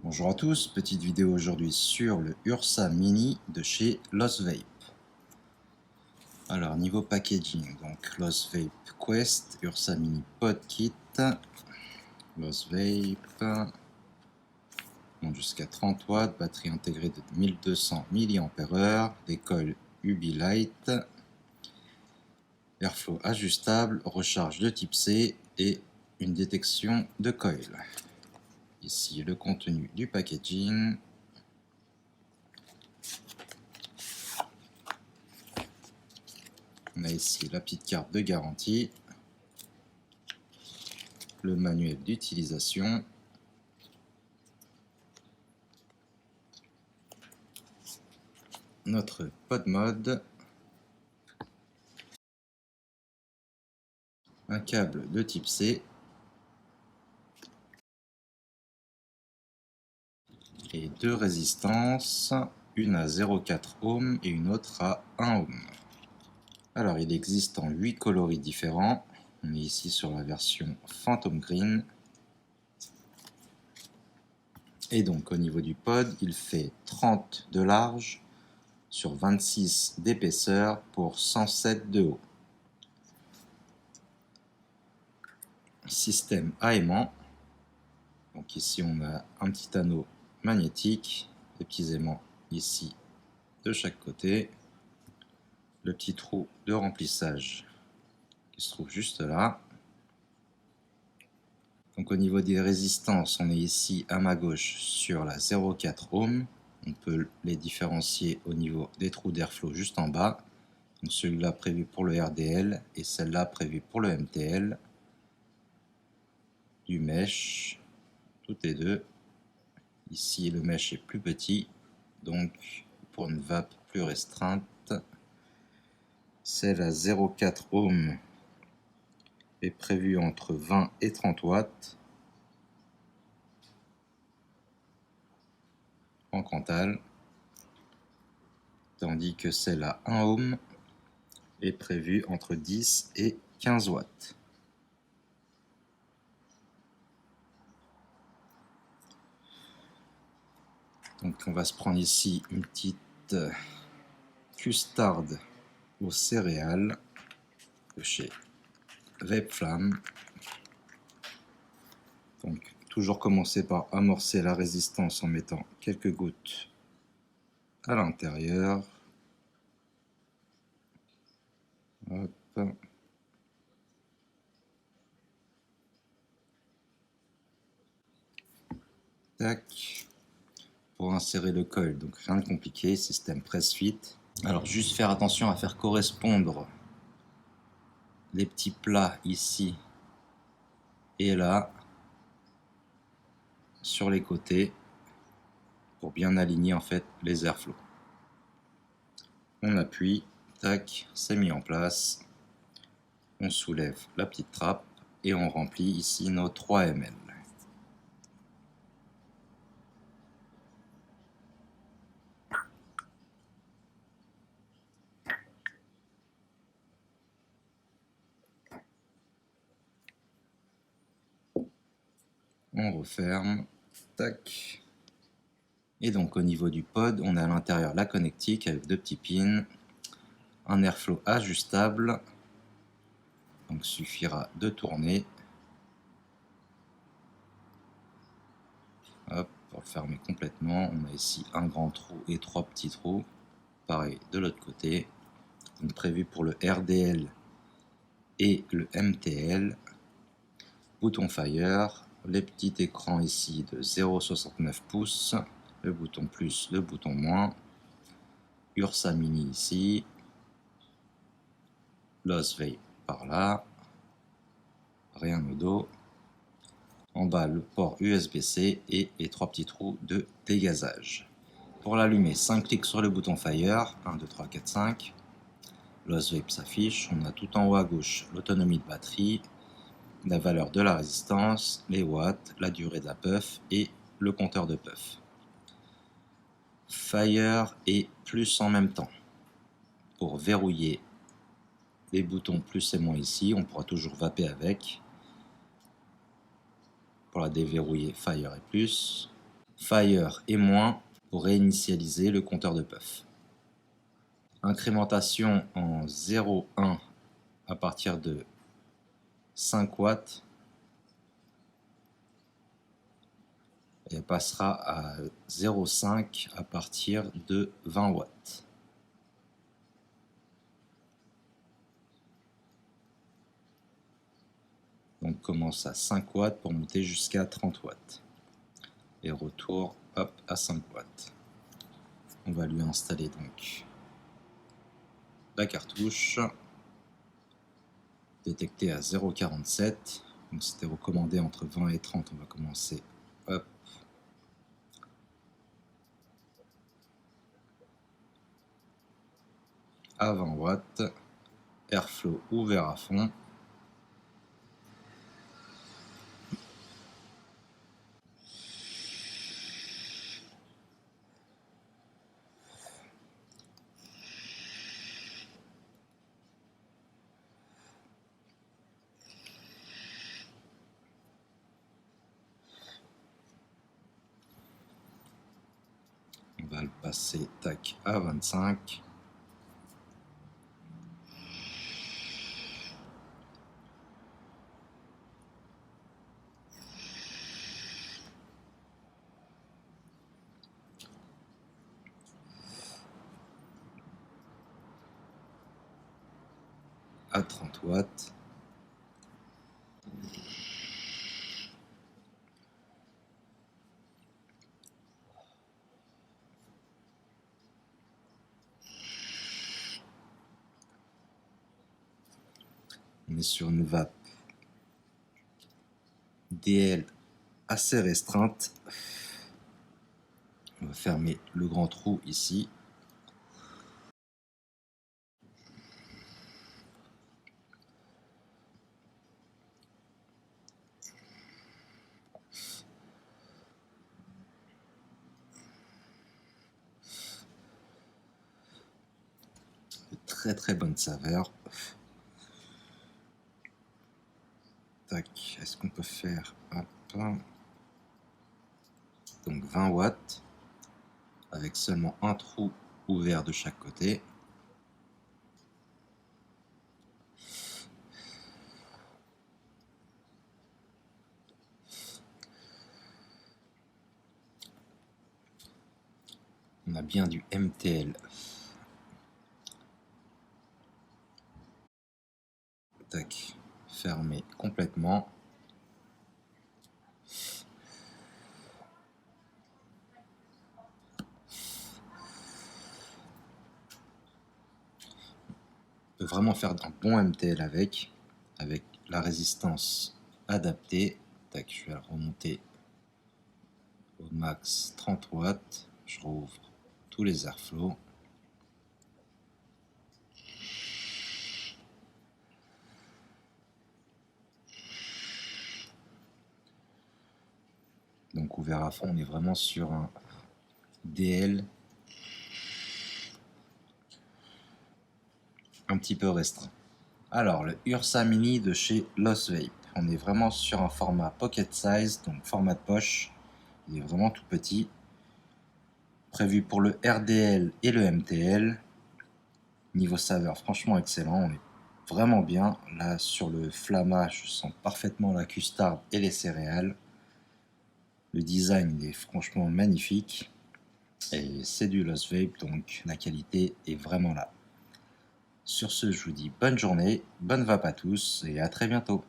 Bonjour à tous, petite vidéo aujourd'hui sur le Ursa Mini de chez Lost Vape. Alors niveau packaging, donc Lost Vape Quest, Ursa Mini Pod Kit, Lost Vape, monte jusqu'à 30 watts, batterie intégrée de 1200 mAh, des coils UV Light, airflow ajustable, recharge de type C et une détection de coil. Ici le contenu du packaging. On a ici la petite carte de garantie, le manuel d'utilisation, notre pod mode, un câble de type C et deux résistances, une à 0,4 ohm et une autre à 1 ohm. Alors il existe en 8 coloris différents. On est ici sur la version Phantom Green. Et donc au niveau du pod, il fait 30 de large sur 26 d'épaisseur pour 107 de haut. Système à aimant. Donc ici on a un petit anneau magnétique, des petits aimants ici de chaque côté, le petit trou de remplissage qui se trouve juste là. Donc au niveau des résistances, on est ici à ma gauche sur la 0,4 ohm. On peut les différencier au niveau des trous d'airflow juste en bas. Donc celui-là prévu pour le RDL et celle-là prévue pour le MTL. Du mesh, toutes les deux. Ici le mesh est plus petit, donc pour une vape plus restreinte, celle à 0,4 ohm est prévue entre 20 et 30 watts en Cantal, tandis que celle à 1 ohm est prévue entre 10 et 15 watts. Donc on va se prendre ici une petite custarde aux céréales de chez Vape Flamme. Donc toujours commencer par amorcer la résistance en mettant quelques gouttes à l'intérieur. Hop. Tac. Pour insérer le coil, donc rien de compliqué, système press fit. Alors juste faire attention à faire correspondre les petits plats ici et là sur les côtés pour bien aligner en fait les airflows. On appuie, tac, c'est mis en place. On soulève la petite trappe et on remplit ici nos 3 ml. On referme, tac. Et donc au niveau du pod, on a à l'intérieur la connectique avec 2 petits pins, un airflow ajustable, donc suffira de tourner. Hop, pour le fermer complètement, on a ici un grand trou et 3 petits trous. Pareil de l'autre côté, donc prévu pour le RDL et le MTL. Bouton Fire, les petits écrans ici de 0,69 pouces, le bouton plus, le bouton moins, Ursa Mini ici, Lost Vape par là, rien au dos. En bas, le port USB-C et les 3 petits trous de dégazage. Pour l'allumer, 5 clics sur le bouton Fire, 1, 2, 3, 4, 5. Lost Vape s'affiche, on a tout en haut à gauche l'autonomie de batterie, la valeur de la résistance, les watts, la durée de la puff et le compteur de puff. Fire et plus en même temps. Pour verrouiller les boutons plus et moins ici, on pourra toujours vaper avec. Pour la déverrouiller, Fire et plus. Fire et moins pour réinitialiser le compteur de puff. Incrémentation en 0,1 à partir de 5 watts. Et elle passera à 0,5 à partir de 20 watts. Donc commence à 5 watts pour monter jusqu'à 30 watts. Et retour hop, à 5 watts. On va lui installer donc la cartouche. Détectée à 0,47. Donc c'était recommandé entre 20 et 30. On va commencer hop. À 20 watts. Airflow ouvert à fond. On va le passer tac à 25. À 30 watts. On est sur une vape DL assez restreinte. On va fermer le grand trou ici. De très bonne saveur. Tac, est-ce qu'on peut faire un pain? Donc 20 watts avec seulement un trou ouvert de chaque côté. On a bien du MTL. Tac, fermé complètement. On peut vraiment faire un bon MTL avec la résistance adaptée. Tac, je vais la remonter au max 30 watts. Je rouvre tous les airflows. Donc ouvert à fond, on est vraiment sur un DL un petit peu restreint. Alors le Ursa Mini de chez Lost Vape. On est vraiment sur un format pocket size, donc format de poche. Il est vraiment tout petit. Prévu pour le RDL et le MTL. Niveau saveur, franchement excellent. On est vraiment bien. Là sur le Flamma, je sens parfaitement la custard et les céréales. Le design il est franchement magnifique. Et c'est du Lost Vape, donc la qualité est vraiment là. Sur ce, je vous dis bonne journée, bonne vape à tous et à très bientôt.